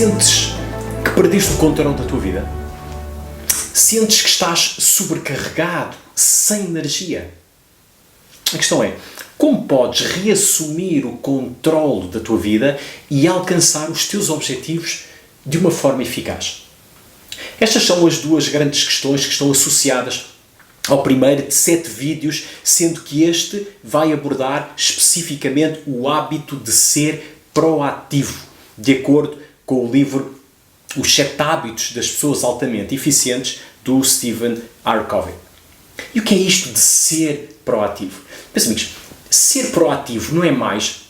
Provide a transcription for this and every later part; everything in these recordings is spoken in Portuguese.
Sentes que perdeste o controle da tua vida? Sentes que estás sobrecarregado, sem energia? A questão é, como podes reassumir o controle da tua vida e alcançar os teus objetivos de uma forma eficaz? Estas são as duas grandes questões que estão associadas ao primeiro de 7 vídeos, sendo que este vai abordar especificamente o hábito de ser proativo, de acordo com o livro Os 7 Hábitos das Pessoas Altamente Eficientes, do Stephen R. Covey. E o que é isto de ser proativo? Meus amigos, ser proativo não é mais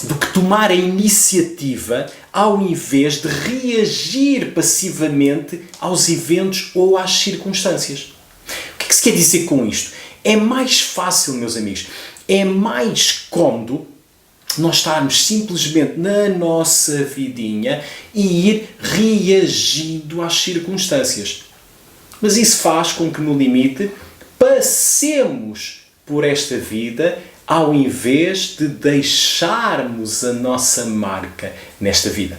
do que tomar a iniciativa ao invés de reagir passivamente aos eventos ou às circunstâncias. O que se quer dizer com isto? É mais fácil, meus amigos, é mais cômodo nós estarmos simplesmente na nossa vidinha e ir reagindo às circunstâncias. Mas isso faz com que, no limite, passemos por esta vida ao invés de deixarmos a nossa marca nesta vida.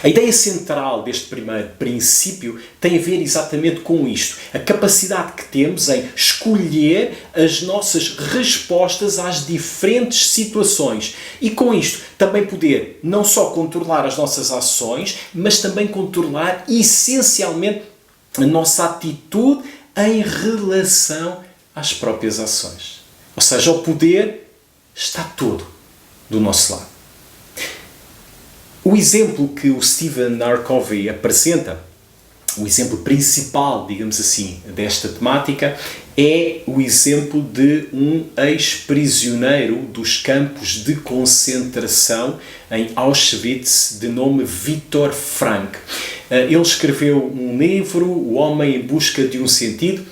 A ideia central deste primeiro princípio tem a ver exatamente com isto. A capacidade que temos em escolher as nossas respostas às diferentes situações. E com isto também poder não só controlar as nossas ações, mas também controlar essencialmente a nossa atitude em relação às próprias ações. Ou seja, o poder está todo do nosso lado. O exemplo que o Stephen R. Covey apresenta, o exemplo principal, digamos assim, desta temática, é o exemplo de um ex-prisioneiro dos campos de concentração em Auschwitz, de nome Viktor Frankl. Ele escreveu um livro, O Homem em Busca de um Sentido,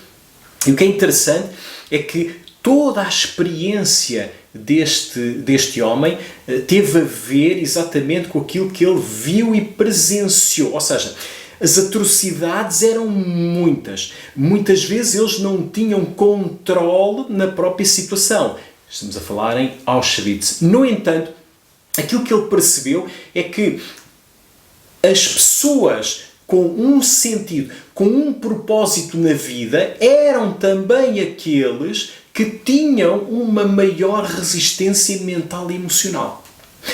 e o que é interessante é que toda a experiência deste homem teve a ver exatamente com aquilo que ele viu e presenciou. Ou seja, as atrocidades eram muitas. Muitas vezes eles não tinham controle na própria situação. Estamos a falar em Auschwitz. No entanto, aquilo que ele percebeu é que as pessoas com um sentido, com um propósito na vida, eram também aqueles que tinham uma maior resistência mental e emocional.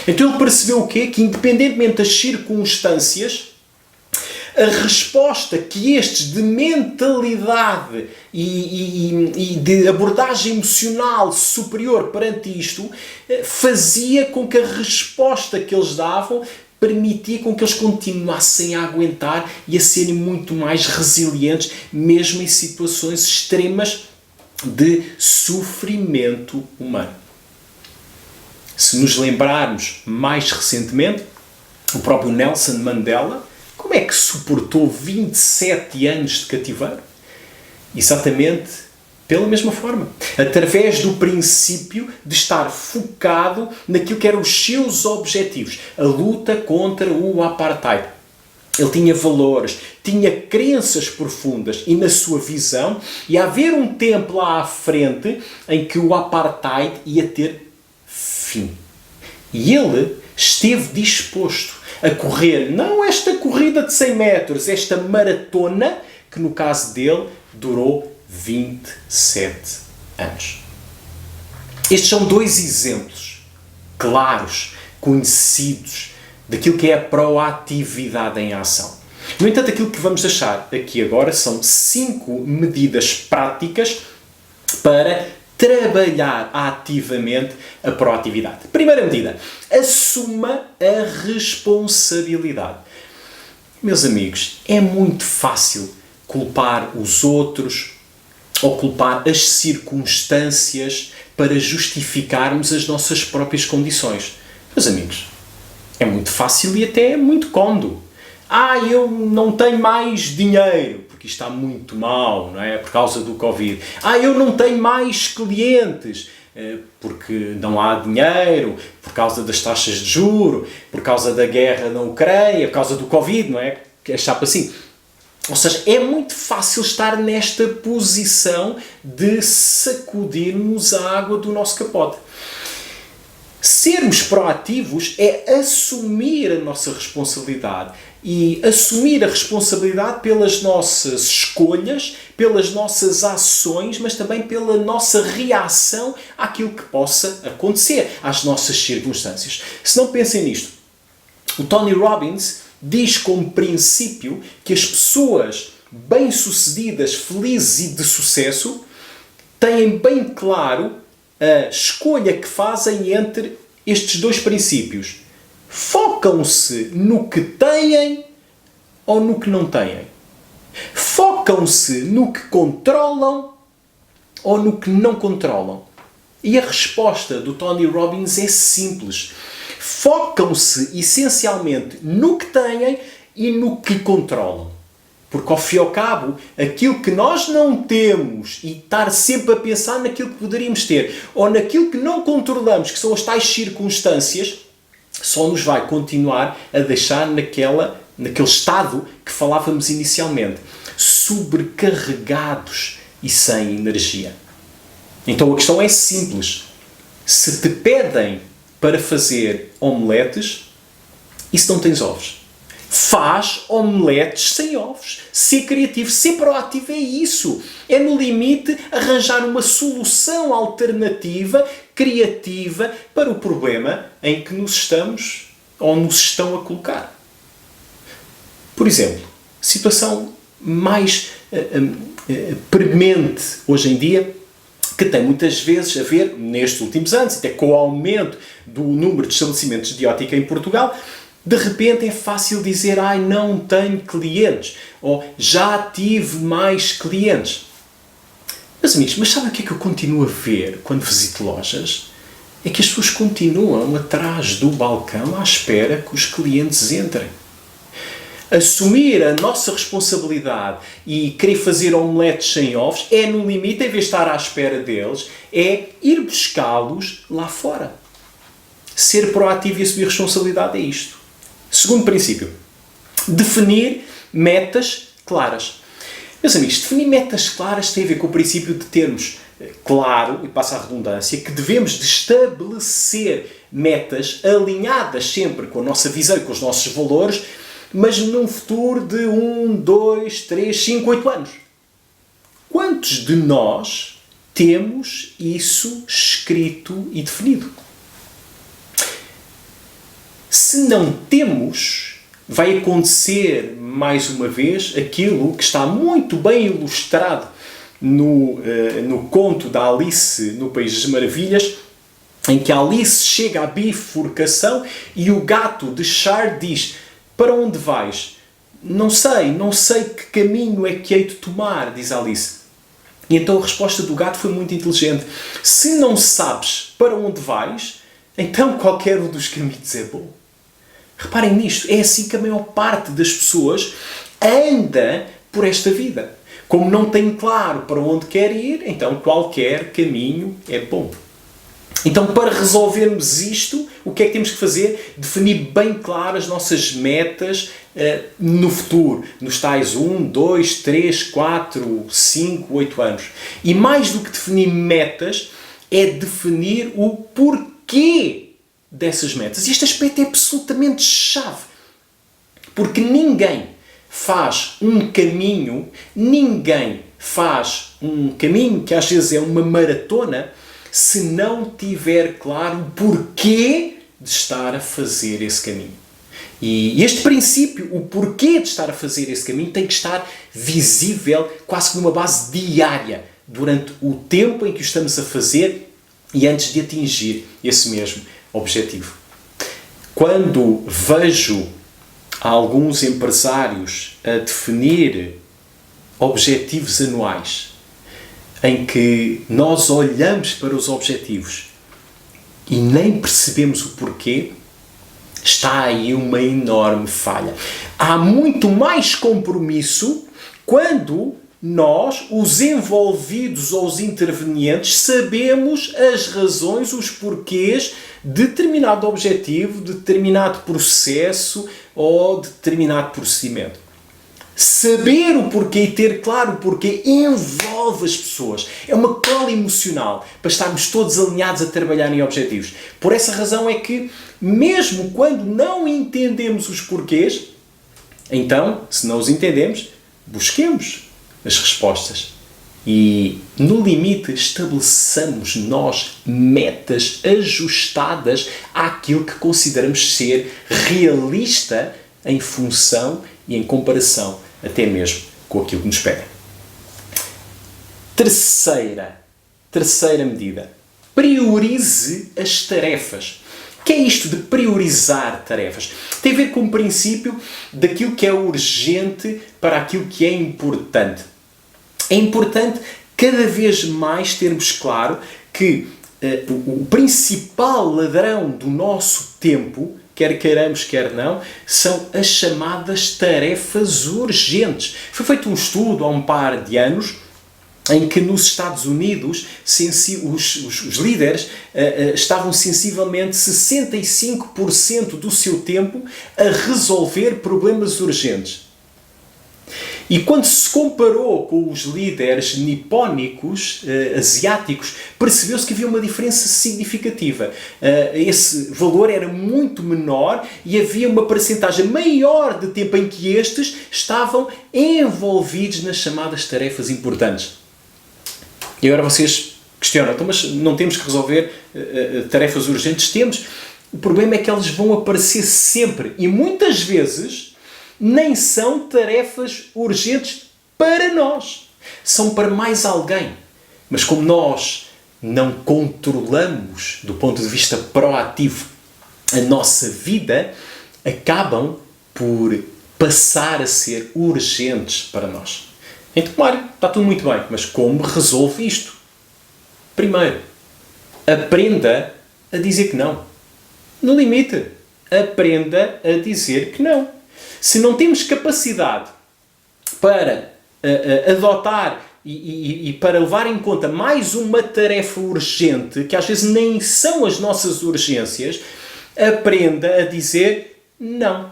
Então ele percebeu o quê? Que independentemente das circunstâncias, a resposta que estes de mentalidade e de abordagem emocional superior perante isto fazia com que a resposta que eles davam permitia com que eles continuassem a aguentar e a serem muito mais resilientes, mesmo em situações extremas de sofrimento humano. Se nos lembrarmos mais recentemente, o próprio Nelson Mandela, como é que suportou 27 anos de cativeiro? Exatamente pela mesma forma. Através do princípio de estar focado naquilo que eram os seus objetivos. A luta contra o apartheid. Ele tinha valores, tinha crenças profundas e na sua visão ia haver um tempo lá à frente em que o apartheid ia ter fim. E ele esteve disposto a correr, não esta corrida de 100 metros, esta maratona, que no caso dele durou 27 anos. Estes são 2 exemplos claros, conhecidos, daquilo que é a proatividade em ação. No entanto, aquilo que vamos deixar aqui agora são 5 medidas práticas para trabalhar ativamente a proatividade. Primeira medida, assuma a responsabilidade. Meus amigos, é muito fácil culpar os outros ou culpar as circunstâncias para justificarmos as nossas próprias condições. Meus amigos, é muito fácil e até muito cômodo. Eu não tenho mais dinheiro, porque está muito mal, não é? Por causa do Covid. Eu não tenho mais clientes, porque não há dinheiro, por causa das taxas de juro, por causa da guerra na Ucrânia, por causa do Covid, não é? Que é chato assim. Ou seja, é muito fácil estar nesta posição de sacudirmos a água do nosso capote. Sermos proativos é assumir a nossa responsabilidade e assumir a responsabilidade pelas nossas escolhas, pelas nossas ações, mas também pela nossa reação àquilo que possa acontecer, às nossas circunstâncias. Se não pensem nisto, o Tony Robbins diz como princípio que as pessoas bem-sucedidas, felizes e de sucesso têm bem claro a escolha que fazem entre estes dois princípios. Focam-se no que têm ou no que não têm? Focam-se no que controlam ou no que não controlam? E a resposta do Tony Robbins é simples. Focam-se essencialmente no que têm e no que controlam. Porque, ao fim e ao cabo, aquilo que nós não temos e estar sempre a pensar naquilo que poderíamos ter ou naquilo que não controlamos, que são as tais circunstâncias, só nos vai continuar a deixar naquele estado que falávamos inicialmente, sobrecarregados e sem energia. Então a questão é simples. Se te pedem para fazer omeletes, e se não tens ovos? Faz omeletes sem ovos. Ser criativo, ser proativo é isso. É, no limite, arranjar uma solução alternativa, criativa, para o problema em que nos estamos ou nos estão a colocar. Por exemplo, situação mais premente hoje em dia, que tem muitas vezes a ver, nestes últimos anos, até com o aumento do número de estabelecimentos de ótica em Portugal. De repente é fácil dizer, não tenho clientes, ou já tive mais clientes. Meus amigos, mas sabe o que é que eu continuo a ver quando visito lojas? É que as pessoas continuam atrás do balcão à espera que os clientes entrem. Assumir a nossa responsabilidade e querer fazer omeletes sem ovos é, no limite, em vez de estar à espera deles, é ir buscá-los lá fora. Ser proativo e assumir responsabilidade é isto. Segundo princípio, definir metas claras. Meus amigos, definir metas claras tem a ver com o princípio de termos claro, e passa a redundância, que devemos de estabelecer metas alinhadas sempre com a nossa visão e com os nossos valores, mas num futuro de 1, 2, 3, 5, 8 anos. Quantos de nós temos isso escrito e definido? Se não temos, vai acontecer mais uma vez aquilo que está muito bem ilustrado no conto da Alice no País das Maravilhas, em que a Alice chega à bifurcação e o gato de Char diz: para onde vais? Não sei que caminho é que hei de tomar, diz a Alice. E então a resposta do gato foi muito inteligente. Se não sabes para onde vais, então qualquer um dos caminhos é bom. Reparem nisto, é assim que a maior parte das pessoas anda por esta vida. Como não tem claro para onde quer ir, então qualquer caminho é bom. Então, para resolvermos isto, o que é que temos que fazer? Definir bem claro as nossas metas no futuro, nos tais 1, 2, 3, 4, 5, 8 anos. E mais do que definir metas, é definir o porquê dessas metas. Este aspecto é absolutamente chave. Porque ninguém faz um caminho que às vezes é uma maratona, se não tiver claro o porquê de estar a fazer esse caminho. E este princípio, o porquê de estar a fazer esse caminho, tem que estar visível quase que numa base diária, durante o tempo em que o estamos a fazer e antes de atingir esse mesmo objetivo. Quando vejo alguns empresários a definir objetivos anuais, em que nós olhamos para os objetivos e nem percebemos o porquê, está aí uma enorme falha. Há muito mais compromisso quando nós, os envolvidos ou os intervenientes, sabemos as razões, os porquês de determinado objetivo, de determinado processo ou de determinado procedimento. Saber o porquê e ter claro o porquê envolve as pessoas. É uma cola emocional para estarmos todos alinhados a trabalhar em objetivos. Por essa razão é que, mesmo quando não entendemos os porquês, então, se não os entendemos, busquemos as respostas. E, no limite, estabeleçamos nós metas ajustadas àquilo que consideramos ser realista em função e em comparação até mesmo com aquilo que nos pedem. Terceira medida. Priorize as tarefas. O que é isto de priorizar tarefas? Tem a ver com o princípio daquilo que é urgente para aquilo que é importante. É importante cada vez mais termos claro que o principal ladrão do nosso tempo, quer queiramos, quer não, são as chamadas tarefas urgentes. Foi feito um estudo há um par de anos em que nos Estados Unidos os líderes estavam sensivelmente 65% do seu tempo a resolver problemas urgentes. E quando se comparou com os líderes nipónicos, asiáticos, percebeu-se que havia uma diferença significativa. Esse valor era muito menor e havia uma percentagem maior de tempo em que estes estavam envolvidos nas chamadas tarefas importantes. E agora vocês questionam, então, mas não temos que resolver tarefas urgentes? Temos. O problema é que elas vão aparecer sempre e muitas vezes nem são tarefas urgentes para nós. São para mais alguém. Mas como nós não controlamos, do ponto de vista proativo, a nossa vida, acabam por passar a ser urgentes para nós. Então, Mário, está tudo muito bem, mas como resolve isto? Primeiro, aprenda a dizer que não. No limite, aprenda a dizer que não. Se não temos capacidade para adotar e para levar em conta mais uma tarefa urgente, que às vezes nem são as nossas urgências, aprenda a dizer não.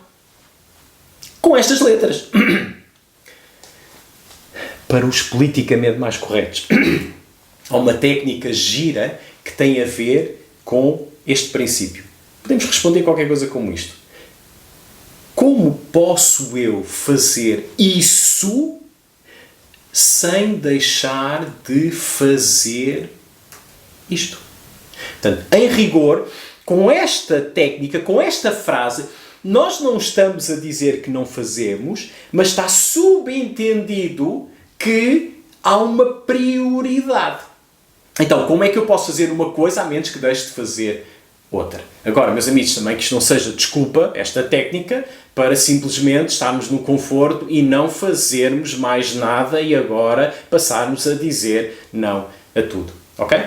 Com estas letras. Para os politicamente mais corretos, há uma técnica gira que tem a ver com este princípio. Podemos responder qualquer coisa como isto. Como posso eu fazer isso sem deixar de fazer isto? Portanto, em rigor, com esta técnica, com esta frase, nós não estamos a dizer que não fazemos, mas está subentendido que há uma prioridade. Então, como é que eu posso fazer uma coisa a menos que deixe de fazer outra? Agora, meus amigos, também que isto não seja desculpa, esta técnica, para simplesmente estarmos no conforto e não fazermos mais nada e agora passarmos a dizer não a tudo. Ok?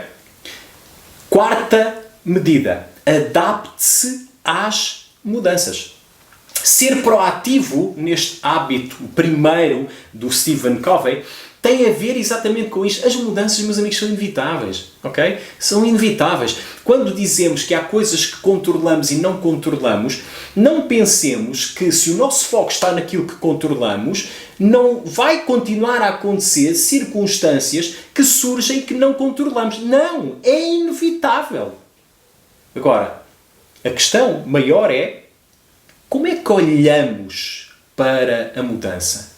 Quarta medida. Adapte-se às mudanças. Ser proativo neste hábito primeiro do Stephen Covey tem a ver exatamente com isto. As mudanças, meus amigos, são inevitáveis, ok? São inevitáveis. Quando dizemos que há coisas que controlamos e não controlamos, não pensemos que se o nosso foco está naquilo que controlamos, não vai continuar a acontecer circunstâncias que surgem e que não controlamos. Não! É inevitável. Agora, a questão maior é como é que olhamos para a mudança?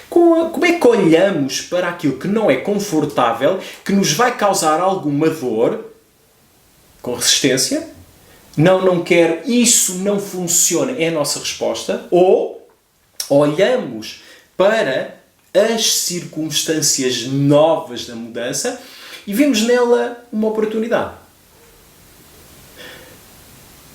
Como é que olhamos para aquilo que não é confortável, que nos vai causar alguma dor, com resistência? Não quero, isso não funciona, é a nossa resposta. Ou olhamos para as circunstâncias novas da mudança e vemos nela uma oportunidade.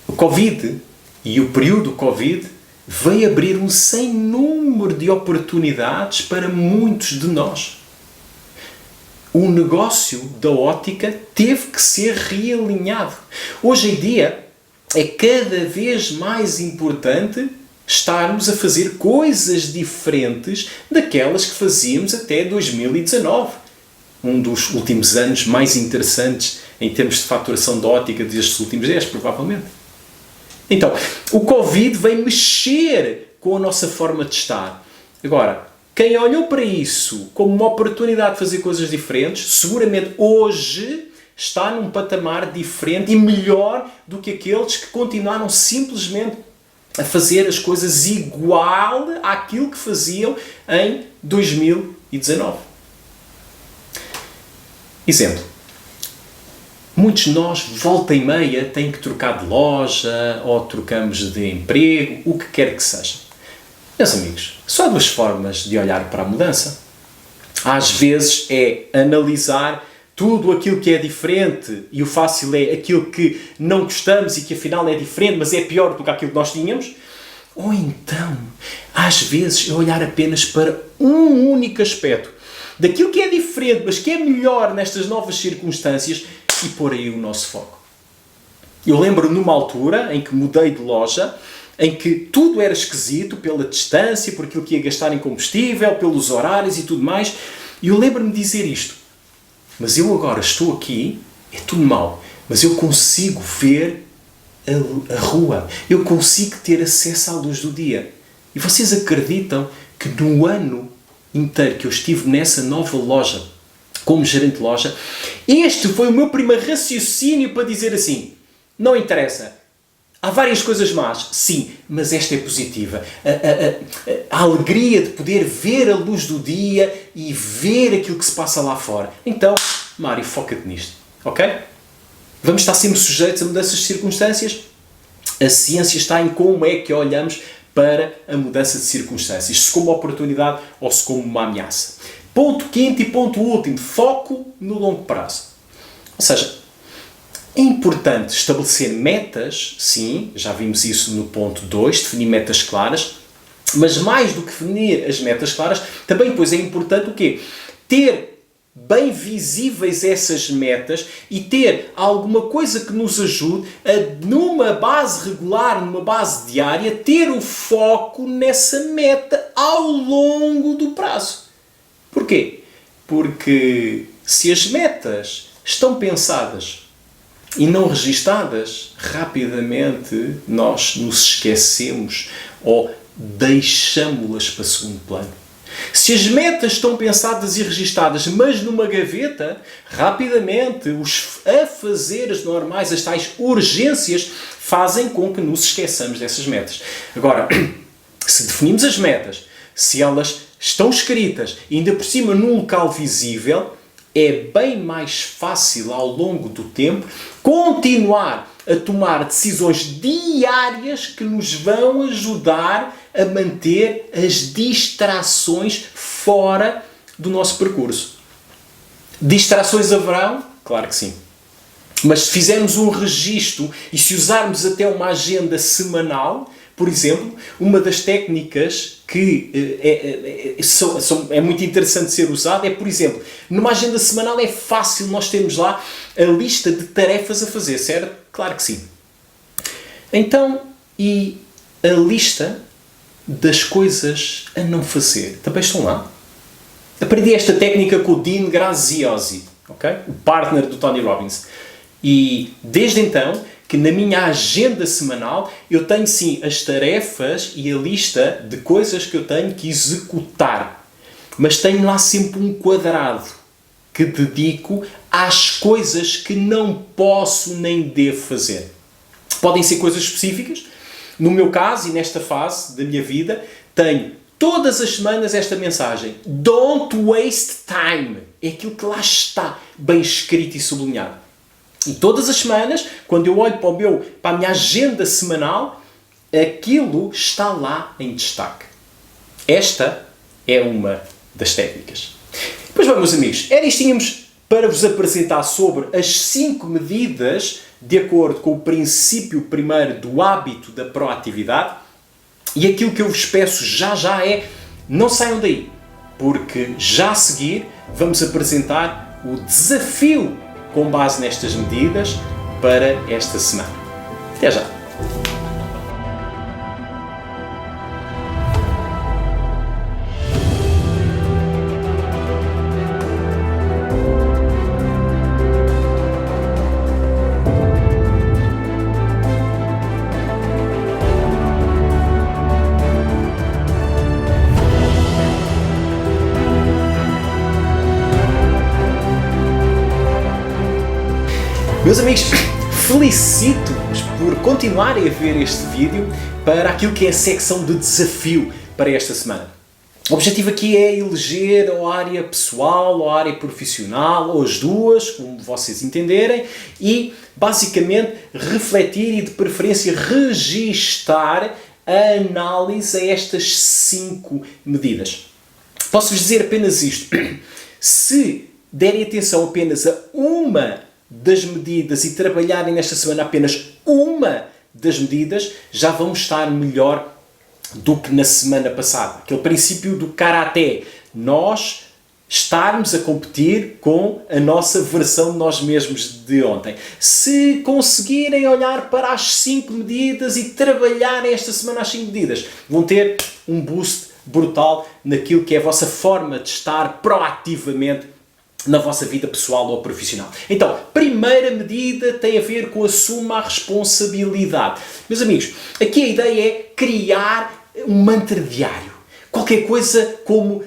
O Covid e o período Covid veio abrir um sem número de oportunidades para muitos de nós. O negócio da óptica teve que ser realinhado. Hoje em dia é cada vez mais importante estarmos a fazer coisas diferentes daquelas que fazíamos até 2019. Um dos últimos anos mais interessantes em termos de faturação da óptica destes últimos 10, provavelmente. Então, o Covid veio mexer com a nossa forma de estar. Agora, quem olhou para isso como uma oportunidade de fazer coisas diferentes, seguramente hoje está num patamar diferente e melhor do que aqueles que continuaram simplesmente a fazer as coisas igual àquilo que faziam em 2019. Exemplo. Muitos de nós, volta e meia, têm que trocar de loja ou trocamos de emprego, o que quer que seja. Meus amigos, só há duas formas de olhar para a mudança. Às vezes é analisar tudo aquilo que é diferente e o fácil é aquilo que não gostamos e que afinal é diferente, mas é pior do que aquilo que nós tínhamos. Ou então, às vezes, é olhar apenas para um único aspecto daquilo que é diferente, mas que é melhor nestas novas circunstâncias e pôr aí o nosso foco. Eu lembro numa altura em que mudei de loja, em que tudo era esquisito pela distância, por aquilo que ia gastar em combustível, pelos horários e tudo mais, e eu lembro-me de dizer isto. Mas eu agora estou aqui, é tudo mau, mas eu consigo ver a rua, eu consigo ter acesso à luz do dia. E vocês acreditam que no ano inteiro que eu estive nessa nova loja, como gerente de loja, este foi o meu primeiro raciocínio para dizer assim, não interessa, há várias coisas más, sim, mas esta é positiva. A alegria de poder ver a luz do dia e ver aquilo que se passa lá fora. Então, Mário, foca-te nisto, ok? Vamos estar sempre sujeitos a mudanças de circunstâncias? A ciência está em como é que olhamos para a mudança de circunstâncias, se como oportunidade ou se como uma ameaça. Ponto quinto e ponto último, foco no longo prazo. Ou seja, é importante estabelecer metas, sim, já vimos isso no ponto 2, definir metas claras, mas mais do que definir as metas claras, também depois é importante o quê? Ter bem visíveis essas metas e ter alguma coisa que nos ajude a, numa base regular, numa base diária, ter o foco nessa meta ao longo do prazo. Porquê? Porque se as metas estão pensadas e não registadas, rapidamente nós nos esquecemos ou deixamos-las para segundo plano. Se as metas estão pensadas e registadas, mas numa gaveta, rapidamente os afazeres normais, as tais urgências, fazem com que nos esqueçamos dessas metas. Agora, se definimos as metas, se elas estão escritas, ainda por cima num local visível, é bem mais fácil ao longo do tempo continuar a tomar decisões diárias que nos vão ajudar a manter as distrações fora do nosso percurso. Distrações haverão? Claro que sim. Mas se fizermos um registro e se usarmos até uma agenda semanal, por exemplo, uma das técnicas que é muito interessante ser usada é, por exemplo, numa agenda semanal é fácil nós termos lá a lista de tarefas a fazer, certo? Claro que sim. Então, e a lista das coisas a não fazer? Também estão lá. Aprendi esta técnica com o Dean Graziosi, okay? O partner do Tony Robbins. E desde então que na minha agenda semanal eu tenho sim as tarefas e a lista de coisas que eu tenho que executar. Mas tenho lá sempre um quadrado que dedico às coisas que não posso nem devo fazer. Podem ser coisas específicas. No meu caso e nesta fase da minha vida, tenho todas as semanas esta mensagem. Don't waste time. É aquilo que lá está, bem escrito e sublinhado. E todas as semanas, quando eu olho para a minha agenda semanal, aquilo está lá em destaque. Esta é uma das técnicas. Pois bem, meus amigos, era isto que tínhamos para vos apresentar sobre as 5 medidas de acordo com o princípio primeiro do hábito da proatividade. E aquilo que eu vos peço já é, não saiam daí, porque já a seguir vamos apresentar o desafio com base nestas medidas para esta semana. Até já! Meus amigos, felicito-vos por continuarem a ver este vídeo para aquilo que é a secção de desafio para esta semana. O objetivo aqui é eleger a área pessoal, ou a área profissional, ou as duas, como vocês entenderem, e basicamente refletir e de preferência registar a análise a estas 5 medidas. Posso-vos dizer apenas isto. Se derem atenção apenas a uma das medidas e trabalharem nesta semana apenas uma das medidas, já vão estar melhor do que na semana passada. Aquele princípio do karaté. Nós estarmos a competir com a nossa versão de nós mesmos de ontem. Se conseguirem olhar para as 5 medidas e trabalharem esta semana as 5 medidas, vão ter um boost brutal naquilo que é a vossa forma de estar proativamente na vossa vida pessoal ou profissional. Então, primeira medida tem a ver com assuma a responsabilidade. Meus amigos, aqui a ideia é criar um mantra diário. Qualquer coisa como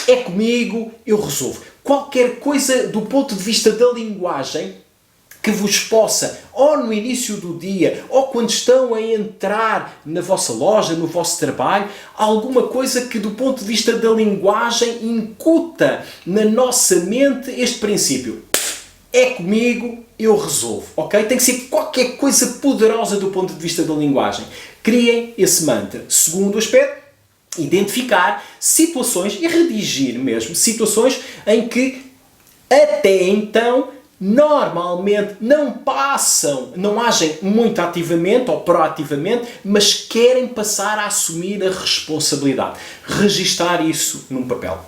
é comigo, eu resolvo. Qualquer coisa do ponto de vista da linguagem que vos possa, ou no início do dia, ou quando estão a entrar na vossa loja, no vosso trabalho, alguma coisa que do ponto de vista da linguagem incuta na nossa mente este princípio. É comigo, eu resolvo, ok? Tem que ser qualquer coisa poderosa do ponto de vista da linguagem. Criem esse mantra. Segundo aspecto, identificar situações e redigir mesmo situações em que até então normalmente não agem muito ativamente ou proativamente, mas querem passar a assumir a responsabilidade. Registar isso num papel.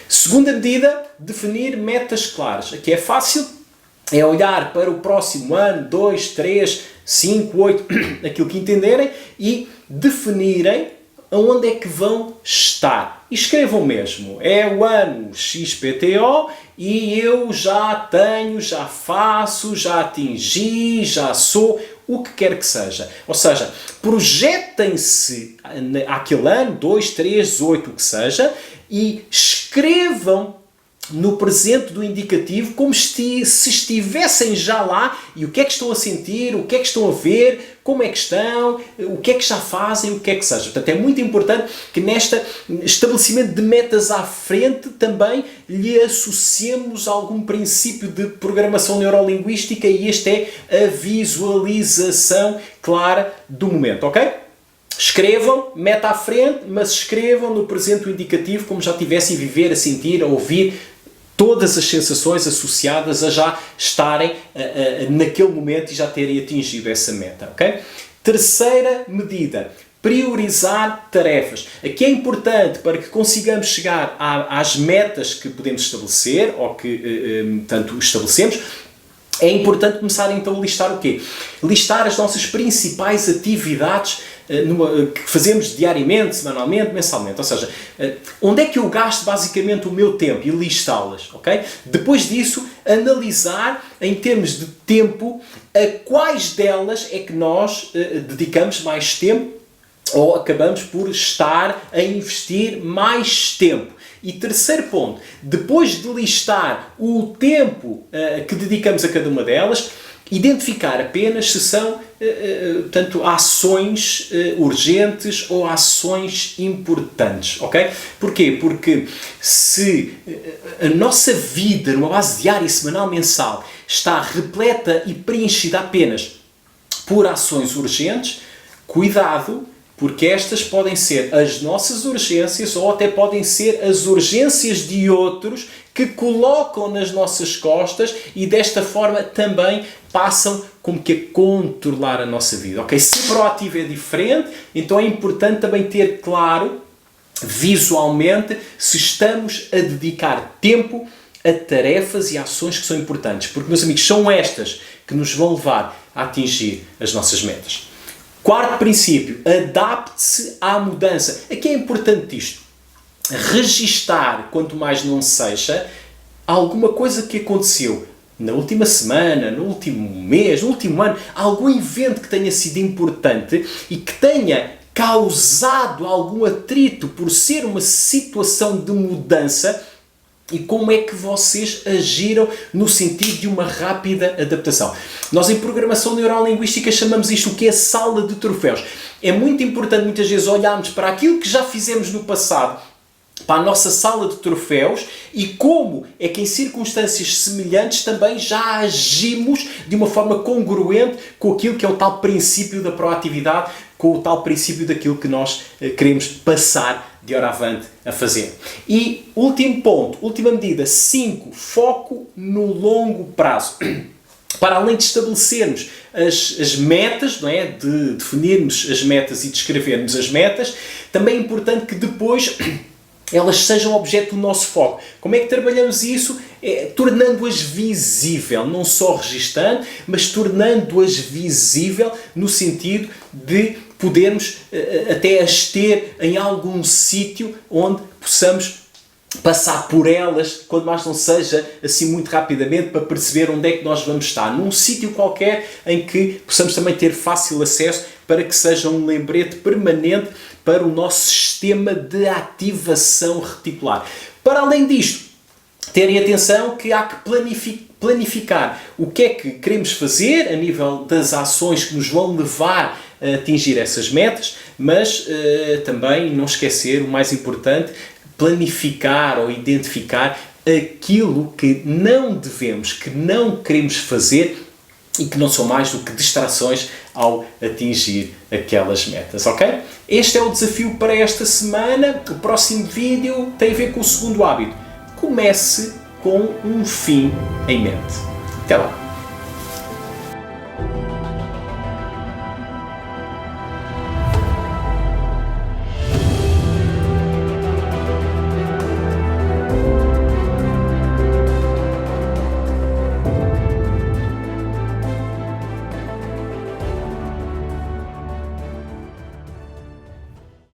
Segunda medida, definir metas claras. Aqui é fácil, é olhar para o próximo ano, 2, 3, 5, 8, aquilo que entenderem, e definirem aonde é que vão estar. E escrevam mesmo, é o ano XPTO e eu já tenho, já faço, já atingi, já sou, o que quer que seja. Ou seja, projetem-se àquele ano, 2, 3, 8, o que seja, e escrevam no presente do indicativo como se estivessem já lá e o que é que estão a sentir, o que é que estão a ver, como é que estão, o que é que já fazem, o que é que seja. Portanto, é muito importante que neste estabelecimento de metas à frente também lhe associemos algum princípio de programação neurolinguística e este é a visualização clara do momento, ok? Escrevam, meta à frente, mas escrevam no presente o indicativo como já tivessem a viver, a sentir, a ouvir todas as sensações associadas a já estarem naquele momento e já terem atingido essa meta, ok? Terceira medida, priorizar tarefas. Aqui é importante para que consigamos chegar às metas que podemos estabelecer ou que tanto estabelecemos. É importante começar então a listar o quê? Listar as nossas principais atividades que fazemos diariamente, semanalmente, mensalmente. Ou seja, onde é que eu gasto basicamente o meu tempo e listá-las, ok? Depois disso, analisar em termos de tempo a quais delas é que nós dedicamos mais tempo ou acabamos por estar a investir mais tempo. E terceiro ponto, depois de listar o tempo que dedicamos a cada uma delas, identificar apenas se são tanto ações urgentes ou ações importantes, ok? Porquê? Porque se a nossa vida, numa base diária, semanal, mensal, está repleta e preenchida apenas por ações urgentes, cuidado, porque estas podem ser as nossas urgências ou até podem ser as urgências de outros que colocam nas nossas costas e desta forma também passam como que a controlar a nossa vida. Ok? Se proativo é diferente, então é importante também ter claro visualmente se estamos a dedicar tempo a tarefas e ações que são importantes. Porque, meus amigos, são estas que nos vão levar a atingir as nossas metas. Quarto princípio, adapte-se à mudança. Aqui é importante isto. Registar, quanto mais não seja, alguma coisa que aconteceu na última semana, no último mês, no último ano, algum evento que tenha sido importante e que tenha causado algum atrito por ser uma situação de mudança, e como é que vocês agiram no sentido de uma rápida adaptação. Nós em programação neurolinguística chamamos isto o que é sala de troféus. É muito importante muitas vezes olharmos para aquilo que já fizemos no passado, para a nossa sala de troféus, e como é que em circunstâncias semelhantes também já agimos de uma forma congruente com aquilo que é o tal princípio da proatividade, com o tal princípio daquilo que nós queremos passar de hora avante a fazer. E último ponto, última medida, 5, foco no longo prazo. Para além de estabelecermos as metas, não é? De definirmos as metas e descrevermos as metas, também é importante que depois elas sejam objeto do nosso foco. Como é que trabalhamos isso? Tornando-as visível, não só registando, mas tornando-as visível no sentido de podermos até as ter em algum sítio onde possamos passar por elas, quando mais não seja assim muito rapidamente, para perceber onde é que nós vamos estar. Num sítio qualquer em que possamos também ter fácil acesso, para que seja um lembrete permanente para o nosso sistema de ativação reticular. Para além disto, terem atenção que há que planificar o que é que queremos fazer a nível das ações que nos vão levar a atingir essas metas, mas também não esquecer o mais importante, planificar ou identificar aquilo que não devemos, que não queremos fazer e que não são mais do que distrações ao atingir aquelas metas, ok? Este é o desafio para esta semana. O próximo vídeo tem a ver com o segundo hábito. Comece com um fim em mente. Até lá!